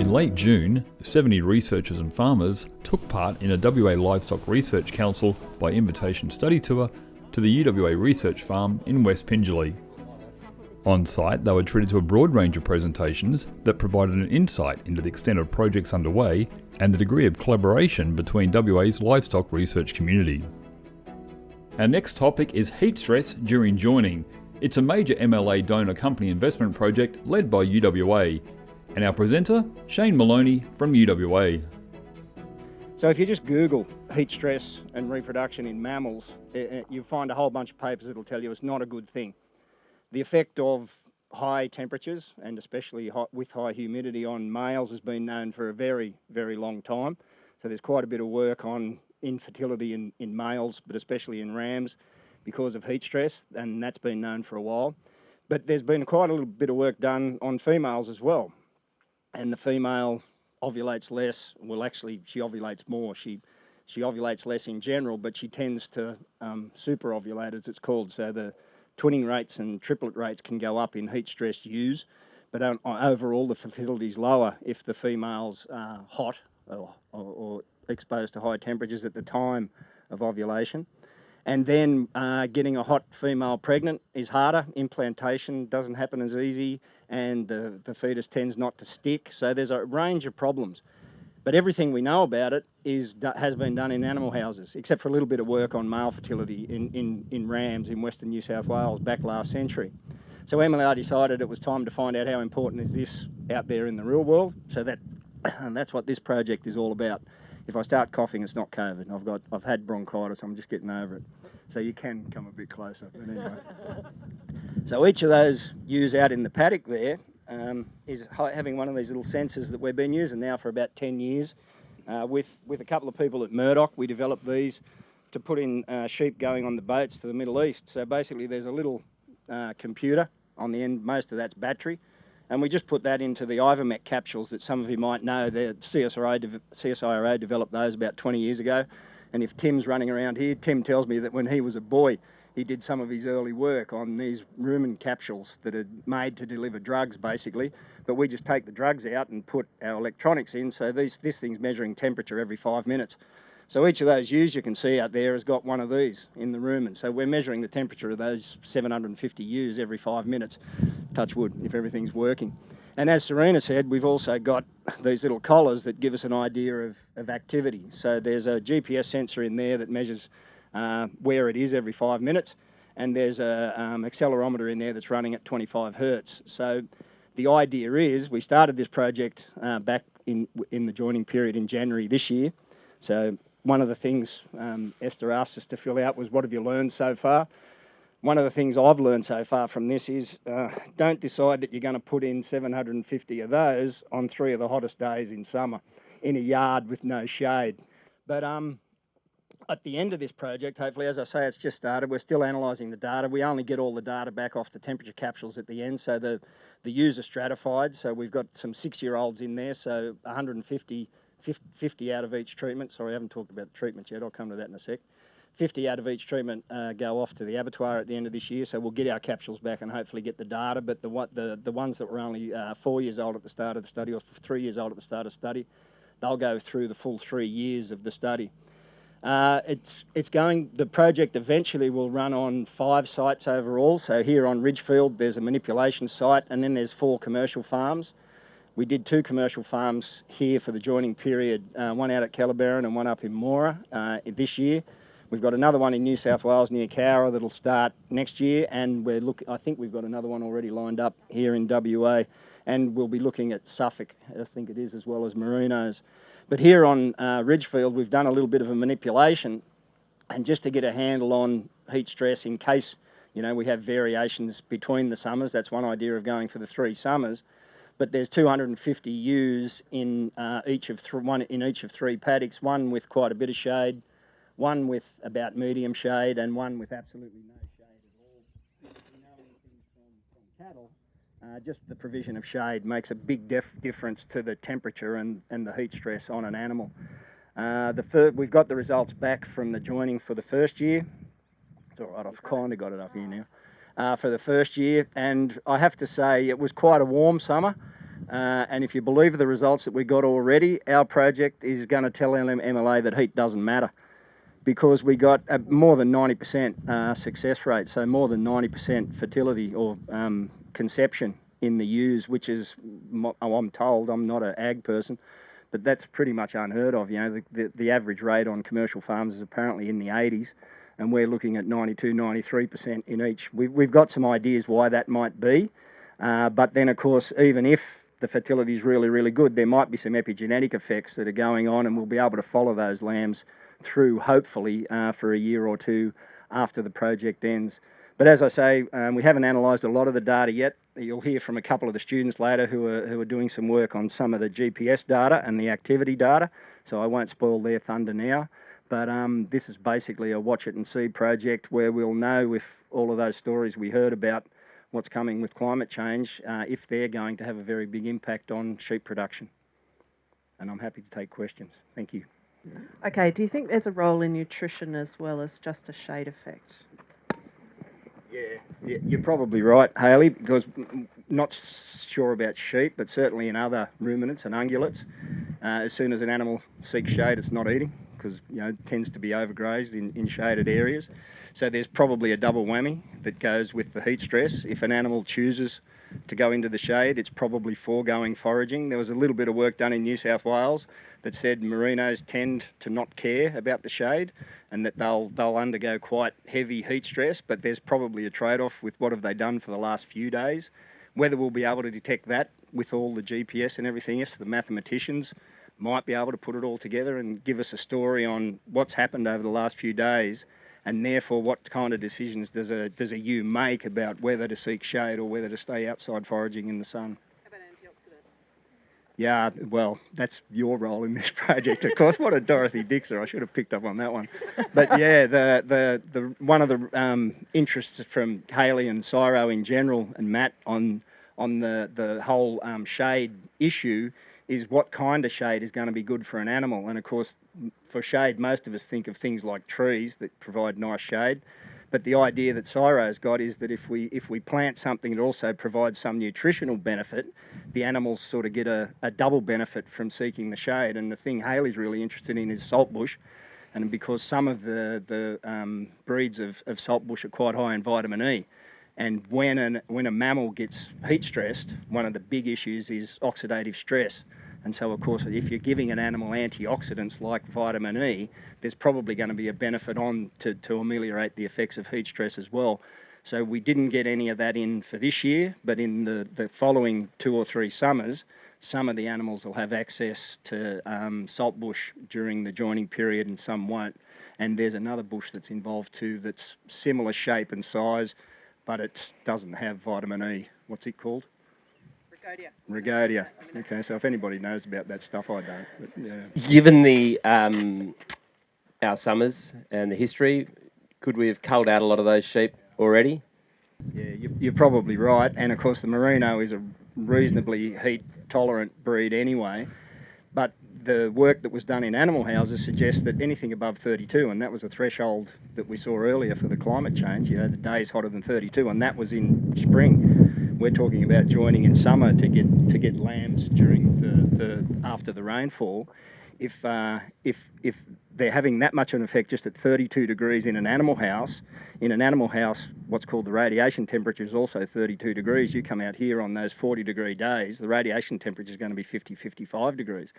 In late June, 70 researchers and farmers took part in a WA Livestock Research Council by invitation study tour to the UWA research farm in West Pingelly. On site, they were treated to a broad range of presentations that provided an insight into the extent of projects underway and the degree of collaboration between WA's livestock research community. Our next topic is heat stress during joining. It's a major MLA Donor Company investment project led by UWA. And our presenter, Shane Maloney from UWA. So if you just Google heat stress and reproduction in mammals, you find a whole bunch of papers that'll tell you it's not a good thing. The effect of high temperatures, and especially with high humidity on males, has been known for a very, very long time. So there's quite a bit of work on infertility in males, but especially in rams, because of heat stress, and that's been known for a while. But there's been quite a little bit of work done on females as well. And the female ovulates less. Well, actually, she ovulates more. She ovulates less in general, but she tends to super ovulate, as it's called. So the twinning rates and triplet rates can go up in heat-stressed ewes, but overall the fertility is lower if the females are hot or exposed to high temperatures at the time of ovulation. And then getting a hot female pregnant is harder. Implantation doesn't happen as easy, and the fetus tends not to stick. So there's a range of problems. But everything we know about it has been done in animal houses, except for a little bit of work on male fertility in rams in Western New South Wales back last century. So MLA decided it was time to find out how important is this out there in the real world. So that's what this project is all about. If I start coughing, it's not COVID. I've had bronchitis. I'm just getting over it. So you can come a bit closer. But anyway. So each of those ewes out in the paddock there is having one of these little sensors that we've been using now for about 10 years. With a couple of people at Murdoch, we developed these to put in sheep going on the boats to the Middle East. So basically there's a little computer on the end. Most of that's battery. And we just put that into the Ivermectin capsules that some of you might know. The CSIRO developed those about 20 years ago. And if Tim's running around here, Tim tells me that when he was a boy, he did some of his early work on these rumen capsules that are made to deliver drugs, basically. But we just take the drugs out and put our electronics in. So this thing's measuring temperature every 5 minutes. So each of those ewes you can see out there has got one of these in the rumen. So we're measuring the temperature of those 750 ewes every 5 minutes. Touch wood, if everything's working. And as Serena said, we've also got these little collars that give us an idea of activity. So there's a GPS sensor in there that measures where it is every 5 minutes. And there's a accelerometer in there that's running at 25 hertz. So the idea is, we started this project back in the joining period in January this year. So one of the things Esther asked us to fill out was, what have you learned so far? One of the things I've learned so far from this is don't decide that you're going to put in 750 of those on 3 of the hottest days in summer in a yard with no shade. But at the end of this project, hopefully, as I say, it's just started, we're still analysing the data. We only get all the data back off the temperature capsules at the end, so the ewes are stratified. So we've got some 6-year-olds in there, so 50 out of each treatment. Sorry, I haven't talked about the treatments yet. I'll come to that in a sec. 50 out of each treatment go off to the abattoir at the end of this year, so we'll get our capsules back and hopefully get the data. But the ones that were only 4 years old at the start of the study, or 3 years old at the start of the study, they'll go through the full 3 years of the study. The project eventually will run on 5 sites overall. So here on Ridgefield, there's a manipulation site, and then there's 4 commercial farms. We did 2 commercial farms here for the joining period, one out at Kellerberrin and one up in Mora this year. We've got another one in New South Wales near Cowra that'll start next year, and I think we've got another one already lined up here in WA, and we'll be looking at Suffolk, I think it is, as well as Merinos. But here on Ridgefield, we've done a little bit of a manipulation, and just to get a handle on heat stress in case, we have variations between the summers. That's one idea of going for the 3 summers. But there's 250 ewes in each of 3 paddocks, one with quite a bit of shade, one with about medium shade, and one with absolutely no shade at all. If you know anything from cattle, just the provision of shade makes a big difference to the temperature and the heat stress on an animal. We've got the results back from the joining for the first year. It's all right, I've kind of got it up here now. For the first year, and I have to say it was quite a warm summer. And if you believe the results that we got already, our project is going to tell MLA that heat doesn't matter, because we got a more than 90% success rate, so more than 90% fertility or conception in the ewes, which is, I'm told, I'm not an ag person, but that's pretty much unheard of. You know, the average rate on commercial farms is apparently in the 80s, and we're looking at 92, 93% in each. We've got some ideas why that might be, but then of course, even if the fertility is really, really good, there might be some epigenetic effects that are going on, and we'll be able to follow those lambs through, hopefully, for a year or two after the project ends. But as I say, we haven't analysed a lot of the data yet. You'll hear from a couple of the students later who are doing some work on some of the GPS data and the activity data, so I won't spoil their thunder now. But this is basically a watch it and see project where we'll know if all of those stories we heard about what's coming with climate change, if they're going to have a very big impact on sheep production. And I'm happy to take questions. Thank you. Okay, do you think there's a role in nutrition as well as just a shade effect? Yeah, you're probably right, Hayley, because not sure about sheep, but certainly in other ruminants and ungulates, as soon as an animal seeks shade, it's not eating, because it tends to be overgrazed in shaded areas. So there's probably a double whammy that goes with the heat stress. If an animal chooses to go into the shade, it's probably foregoing foraging. There was a little bit of work done in New South Wales that said merinos tend to not care about the shade, and that they'll undergo quite heavy heat stress, but there's probably a trade-off with what have they done for the last few days. Whether we'll be able to detect that with all the GPS and everything else, the mathematicians might be able to put it all together and give us a story on what's happened over the last few days, and therefore what kind of decisions does a ewe make about whether to seek shade or whether to stay outside foraging in the sun. How about antioxidants? Yeah, well, that's your role in this project, of course. What a Dorothy Dixer! I should have picked up on that one. But yeah, the one of the interests from Hayley and Cyro in general, and Matt on the whole shade issue, is what kind of shade is going to be good for an animal. And of course, for shade, most of us think of things like trees that provide nice shade. But the idea that Cyro's got is that if we plant something that also provides some nutritional benefit, the animals sort of get a double benefit from seeking the shade. And the thing Hayley's really interested in is saltbush. And because some of the breeds of saltbush are quite high in vitamin E. And when a mammal gets heat stressed, one of the big issues is oxidative stress. And so, of course, if you're giving an animal antioxidants like vitamin E, there's probably going to be a benefit to ameliorate the effects of heat stress as well. So we didn't get any of that in for this year, but in the following 2 or 3 summers, some of the animals will have access to saltbush during the joining period and some won't. And there's another bush that's involved too that's similar shape and size, but it doesn't have vitamin E. What's it called? Rhagodia. Okay, so if anybody knows about that stuff, I don't. But, yeah. Given the our summers and the history, could we have culled out a lot of those sheep already? Yeah, you're probably right. And of course, the merino is a reasonably heat-tolerant breed anyway. But the work that was done in animal houses suggests that anything above 32, and that was a threshold that we saw earlier for the climate change, the days hotter than 32, and that was in spring. We're talking about joining in summer to get lambs during the after the rainfall. If they're having that much of an effect just at 32 degrees in an animal house, what's called the radiation temperature is also 32 degrees. You come out here on those 40-degree days, the radiation temperature is going to be 50, 55 degrees.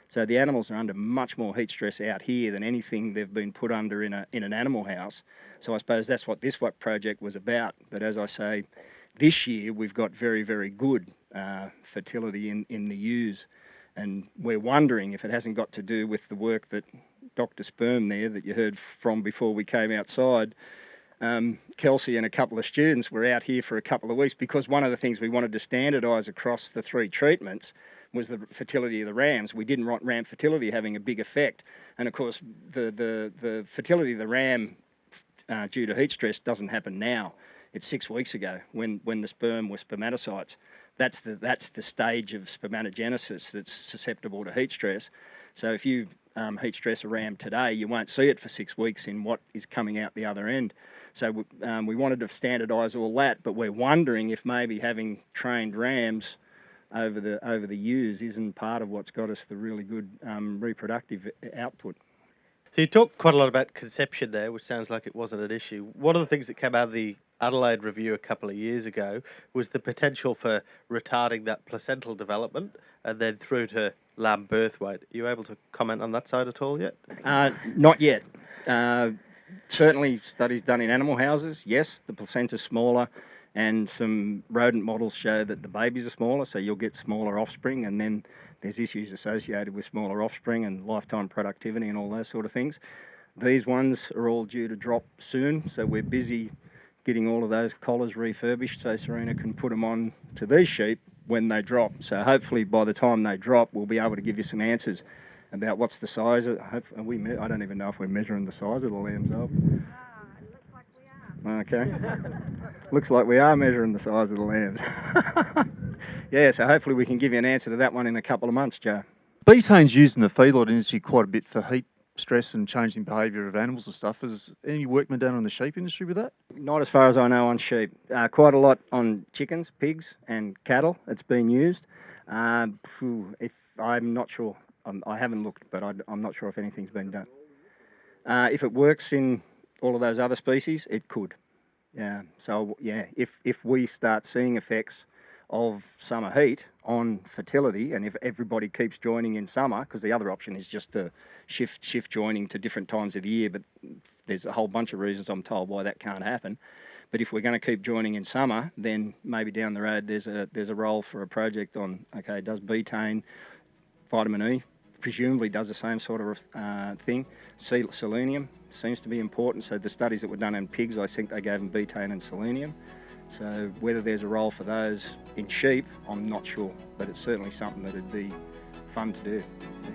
So the animals are under much more heat stress out here than anything they've been put under in an animal house. So I suppose that's what this project was about. But as I say, this year we've got very, very good fertility in the ewes. And we're wondering if it hasn't got to do with the work that Dr. Sperm there that you heard from before we came outside. Kelsey and a couple of students were out here for a couple of weeks because one of the things we wanted to standardise across the 3 treatments was the fertility of the rams. We didn't want ram fertility having a big effect. And of course, the fertility of the ram due to heat stress doesn't happen now. It's 6 weeks ago when the sperm were spermatocytes. That's the stage of spermatogenesis that's susceptible to heat stress. So if you heat stress a ram today, you won't see it for 6 weeks in what is coming out the other end. So we wanted to standardise all that, but we're wondering if maybe having trained rams over the years isn't part of what's got us the really good reproductive output. So you talked quite a lot about conception there, which sounds like it wasn't an issue. One of the things that came out of the Adelaide review a couple of years ago was the potential for retarding that placental development and then through to lamb birth weight. Are you able to comment on that side at all yet? Not yet. Certainly studies done in animal houses, yes, the placenta's smaller, and some rodent models show that the babies are smaller, so you'll get smaller offspring, and then there's issues associated with smaller offspring and lifetime productivity and all those sort of things. These ones are all due to drop soon, so we're busy getting all of those collars refurbished so Serena can put them on to these sheep when they drop. So hopefully by the time they drop, we'll be able to give you some answers about what's the size of, I don't even know if we're measuring the size of the lambs up. It looks like we are. Okay. Looks like we are measuring the size of the lambs. Yeah, so hopefully we can give you an answer to that one in a couple of months, Joe. Betane's used in the feedlot industry quite a bit for heat stress and changing behaviour of animals and stuff. Is any work been done on the sheep industry with that? Not as far as I know on sheep. Quite a lot on chickens, pigs and cattle it's been used. If I'm not sure. I haven't looked, but I'm not sure if anything's been done. If it works in all of those other species, it could. Yeah. So yeah, if we start seeing effects of summer heat on fertility, and if everybody keeps joining in summer, because the other option is just to shift joining to different times of the year, but there's a whole bunch of reasons I'm told why that can't happen. But if we're going to keep joining in summer, then maybe down the road there's a role for a project on, okay, does betaine, vitamin E, presumably does the same sort of thing. Selenium seems to be important. So the studies that were done in pigs, I think they gave them betaine and selenium. So whether there's a role for those in sheep, I'm not sure, but it's certainly something that'd be fun to do. Yeah.